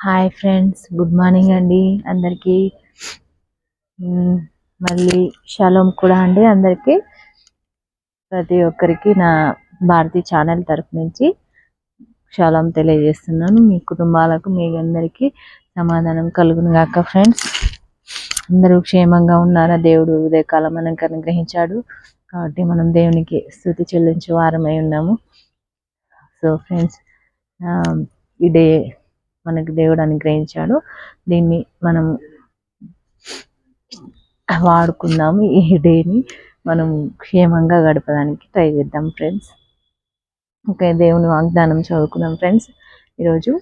Hi friends, good morning అండి అందరికీ. మళ్ళీ షలోమ్ కూడా అండి అందరికీ. ప్రతి ఒక్కరికి నా భారతీ ఛానల్ తరఫు నుంచి షలోమ్ తెలియజేస్తున్నాను. మీ కుటుంబాలకు మీ అందరికీ సమాధానం కలుగును గాక. ఫ్రెండ్స్, అందరూ క్షేమంగా ఉన్నారా? దేవుడు ఉదయకాలం మనకు అనుగ్రహించాడు కాబట్టి మనం దేవునికి స్తుతి చెల్లించే వారమై ఉన్నాము. సో ఫ్రెండ్స్, ఈ డే మనకు దేవుడు అనుగ్రహించాడు. దీన్ని మనం వాడుకుందాము. ఈ డేని మనం క్షేమంగా గడపడానికి ట్రై చేద్దాం ఫ్రెండ్స్. ఓకే, దేవుని వాగ్దానం చదువుకుందాం ఫ్రెండ్స్. ఈరోజు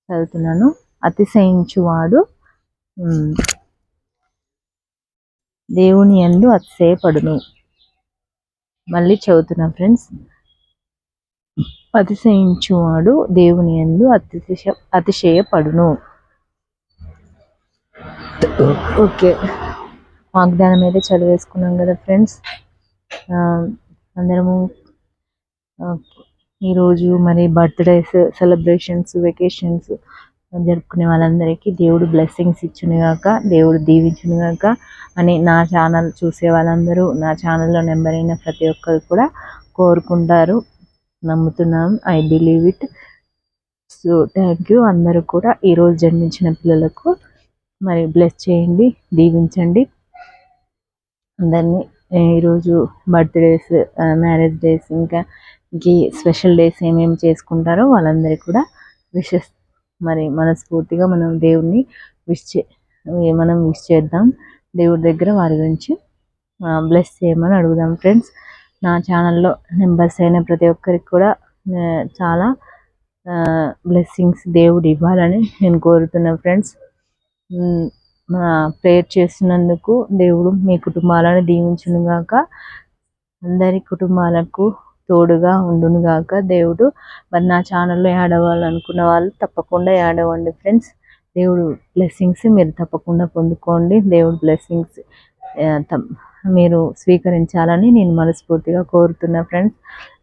చదువుతున్నాను. అతిశయించువాడు దేవుని యందు అతిశయపడును. మళ్ళీ చదువుతున్నాం ఫ్రెండ్స్. అతిశయించువాడు దేవుని యందు అతిశయపడును. ఓకే, వాగ్దానం అయితే చదివేసుకున్నాం కదా ఫ్రెండ్స్. అందరము ఈరోజు మరి బర్త్డేస్, సెలబ్రేషన్స్, వెకేషన్స్ జరుపుకునే వాళ్ళందరికీ దేవుడు బ్లెస్సింగ్స్ ఇచ్చునుగాక, దేవుడు దీవించునుగాక అని నా ఛానల్ చూసే వాళ్ళందరూ, నా ఛానల్లో నెంబర్ అయిన ప్రతి ఒక్కరు కూడా కోరుకుంటారు, నమ్ముతున్నాం. I believe it. So thank you. అందరూ కూడా ఈరోజు జన్మించిన పిల్లలకు మరి బ్లెస్ చేయండి, దీవించండి అందరినీ. ఈరోజు బర్త్డేస్, మ్యారేజ్ డేస్, ఇంకా స్పెషల్ డేస్ ఏమేమి చేసుకుంటారో వాళ్ళందరికీ కూడా విషెస్ మరి మనస్ఫూర్తిగా మనం దేవుణ్ణి విష్ చేద్దాం. దేవుడి దగ్గర వారి గురించి బ్లెస్ చేయమని అడుగుదాం ఫ్రెండ్స్. నా ఛానల్లో మెంబర్స్ అయిన ప్రతి ఒక్కరికి కూడా చాలా బ్లెస్సింగ్స్ దేవుడు ఇవ్వాలని నేను కోరుతున్నాను ఫ్రెండ్స్. ప్రేయర్ చేస్తున్నందుకు దేవుడు మీ కుటుంబాలను దీవించునుగాక, అందరి కుటుంబాలకు తోడుగా ఉండునుగాక దేవుడు. మరి నా ఛానల్లో యాడ్ అవ్వాలనుకున్న వాళ్ళు తప్పకుండా యాడ్ అవ్వండి ఫ్రెండ్స్. దేవుడు బ్లెస్సింగ్స్ మీరు తప్పకుండా పొందుకోండి. దేవుడు బ్లెస్సింగ్స్ మీరు స్వీకరించాలని నేను మనస్ఫూర్తిగా కోరుతున్నా ఫ్రెండ్స్.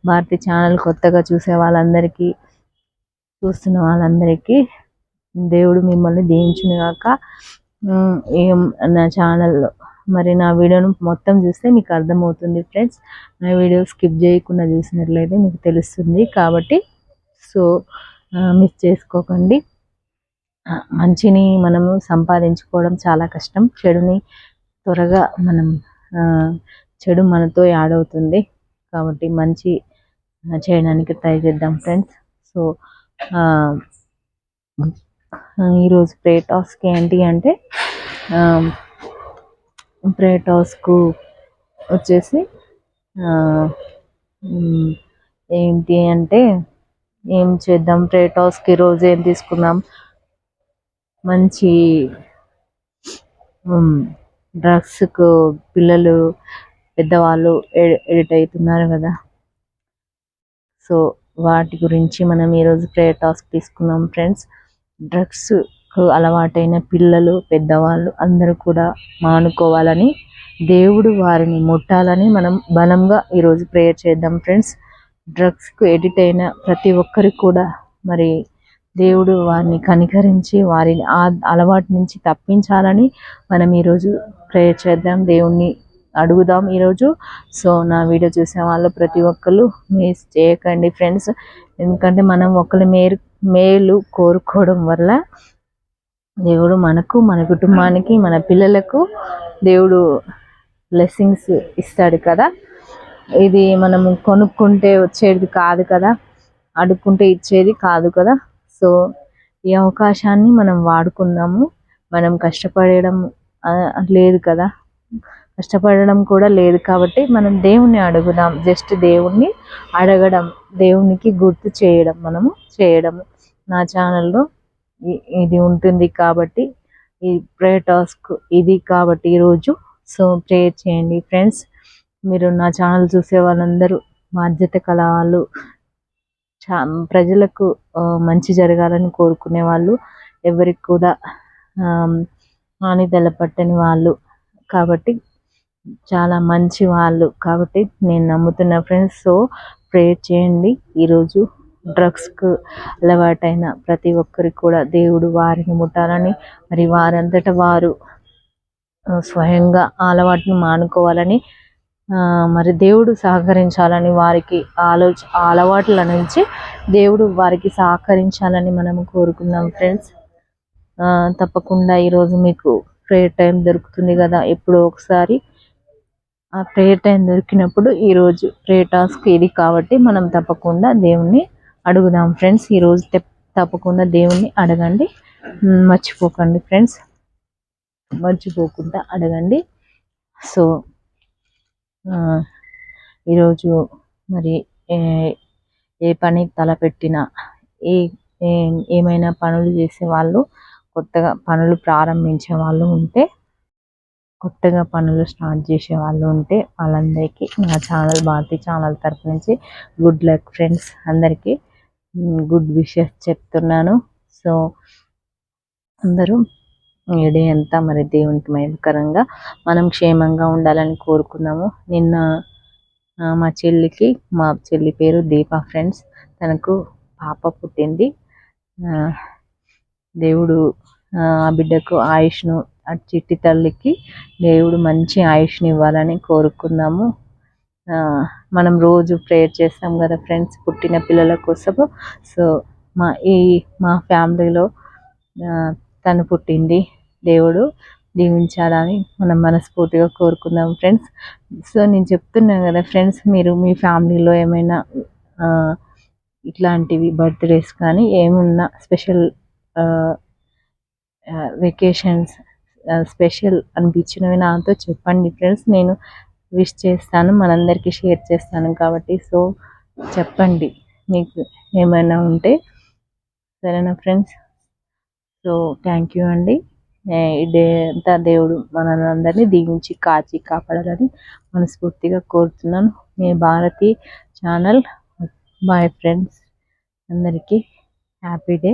భారతీ ఛానల్ కొత్తగా చూస్తున్న వాళ్ళందరికీ దేవుడు మిమ్మల్ని దీవించునుగాక. నా ఛానల్లో మరి నా వీడియోను మొత్తం చూస్తే మీకు అర్థమవుతుంది ఫ్రెండ్స్. నా వీడియో స్కిప్ చేయకుండా చూసినట్లయితే మీకు తెలుస్తుంది కాబట్టి సో మిస్ చేసుకోకండి. మంచిని మనము సంపాదించుకోవడం చాలా కష్టం. చెడుని త్వరగా చెడు మనతో యాడ్ అవుతుంది కాబట్టి మంచి చేయడానికి ట్రై చేద్దాం ఫ్రెండ్స్. సో ఈరోజు ప్రే టాస్క్ ఏంటి అంటే, ప్రే టాస్క్ వచ్చేసి ఏంటి అంటే ఏం చేద్దాం. ప్రే టాస్క్ ఈరోజు ఏం తీసుకుందాం? మంచి డ్రగ్స్కు పిల్లలు, పెద్దవాళ్ళు ఎడిట్ అవుతున్నారు కదా, సో వాటి గురించి మనం ఈరోజు ప్రే టాస్క్ తీసుకున్నాం ఫ్రెండ్స్. డ్రగ్స్కు అలవాటైన పిల్లలు, పెద్దవాళ్ళు అందరూ కూడా మానుకోవాలని, దేవుడు వారిని ముట్టాలని మనం బలంగా ఈరోజు ప్రేయర్ చేద్దాం ఫ్రెండ్స్. డ్రగ్స్కు ఎడిట్ అయిన ప్రతి ఒక్కరికి కూడా మరి దేవుడు వారిని కనికరించి వారిని ఆ అలవాటు నుంచి తప్పించాలని మనం ఈరోజు ప్రేయర్ చేద్దాం, దేవుణ్ణి అడుగుదాం ఈరోజు. సో నా వీడియో చూసే వాళ్ళు ప్రతి ఒక్కరు మిస్ చేయకండి ఫ్రెండ్స్. ఎందుకంటే మనం ఒకరి మేలు కోరుకోవడం వల్ల దేవుడు మనకు, మన కుటుంబానికి, మన పిల్లలకు దేవుడు బ్లెస్సింగ్స్ ఇస్తాడు కదా. ఇది మనము కొనుక్కుంటే వచ్చేది కాదు కదా, అడుక్కుంటే ఇచ్చేది కాదు కదా. సో ఈ అవకాశాన్ని మనం వాడుకుందాము. మనం కష్టపడడం లేదు కదా, కష్టపడడం కూడా లేదు కాబట్టి మనం దేవుణ్ణి అడుగుదాం. జస్ట్ దేవుణ్ణి అడగడం, దేవునికి గుర్తు చేయడం, మనము చేయడము. నా ఛానల్లో ఇది ఉంటుంది కాబట్టి, ఈ ప్రే టాస్క్ ఇది కాబట్టి ఈరోజు సో ప్రేయర్ చేయండి ఫ్రెండ్స్. మీరు నా ఛానల్ చూసే వాళ్ళందరూ బాధ్యత కల వాళ్ళు, ప్రజలకు మంచి జరగాలని కోరుకునే వాళ్ళు, ఎవరికి కూడా హాని తలపెట్టని వాళ్ళు కాబట్టి, చాలా మంచి వాళ్ళు కాబట్టి నేను నమ్ముతున్నా ఫ్రెండ్స్. సో ప్రేయర్ చేయండి ఈరోజు. డ్రగ్స్కు అలవాటైన ప్రతి ఒక్కరికి కూడా దేవుడు వారిని ముట్టాలని, మరి వారంతట వారు స్వయంగా ఆ అలవాటును మానుకోవాలని, మరి దేవుడు సహకరించాలని, వారికి ఆ అలవాట్ల నుంచి దేవుడు వారికి సహకరించాలని మనము కోరుకుందాం ఫ్రెండ్స్. తప్పకుండా ఈరోజు మీకు ప్రేయర్ టైం దొరుకుతుంది కదా, ఎప్పుడో ఒకసారి ఆ ప్రేయర్ టైం దొరికినప్పుడు ఈరోజు ప్రేయర్ టాస్క్ ఇది కాబట్టి మనం తప్పకుండా దేవుణ్ణి అడుగుదాం ఫ్రెండ్స్. ఈరోజు తప్పకుండా దేవుణ్ణి అడగండి, మర్చిపోకండి ఫ్రెండ్స్, మర్చిపోకుండా అడగండి. సో ఈరోజు మరి ఏ పని తలపెట్టినా, ఏమైనా పనులు చేసే వాళ్ళు, కొత్తగా పనులు ప్రారంభించే వాళ్ళు ఉంటే, కొత్తగా పనులు స్టార్ట్ చేసే వాళ్ళు ఉంటే వాళ్ళందరికీ నా ఛానల్, భారతి ఛానల్ తరఫు నుంచి గుడ్ లక్ ఫ్రెండ్స్. అందరికీ గుడ్ విషెస్ చెప్తున్నాను. సో అందరూ ఈ డే అంతా మరి దేవునికి మహిమకరంగా మనం క్షేమంగా ఉండాలని కోరుకున్నాము. నిన్న మా చెల్లి పేరు దీప ఫ్రెండ్స్. తనకు పాప పుట్టింది. దేవుడు ఆ బిడ్డకు ఆయుష్ను, ఆ చిట్టి తల్లికి దేవుడు మంచి ఆయుష్ని ఇవ్వాలని కోరుకుందాము. మనం రోజు ప్రేయర్ చేస్తాం కదా ఫ్రెండ్స్, పుట్టిన పిల్లల కోసము. సో మా ఫ్యామిలీలో తను పుట్టింది, దేవుడు దీవించాలని మనం మనస్ఫూర్తిగా కోరుకుందాం ఫ్రెండ్స్. సో నేను చెప్తున్నాను కదా ఫ్రెండ్స్, మీరు మీ ఫ్యామిలీలో ఏమైనా ఇట్లాంటివి బర్త్డేస్ కానీ ఏమున్నా, స్పెషల్ వెకేషన్స్ స్పెషల్ అనిపించినవి నాతో చెప్పండి ఫ్రెండ్స్. నేను విష్ చేస్తాను, మనందరికీ షేర్ చేస్తాను కాబట్టి. సో చెప్పండి మీకు ఏమైనా ఉంటే, సరేనా ఫ్రెండ్స్. సో థ్యాంక్ యూ అండి. ఈ డే అంతా దేవుడు మనల్ని అందరినీ దీవించి కాచి కాపాడాలని మనస్ఫూర్తిగా కోరుతున్నాను. మీ భారతి ఛానల్. బాయ్ ఫ్రెండ్స్, అందరికీ హ్యాపీ డే.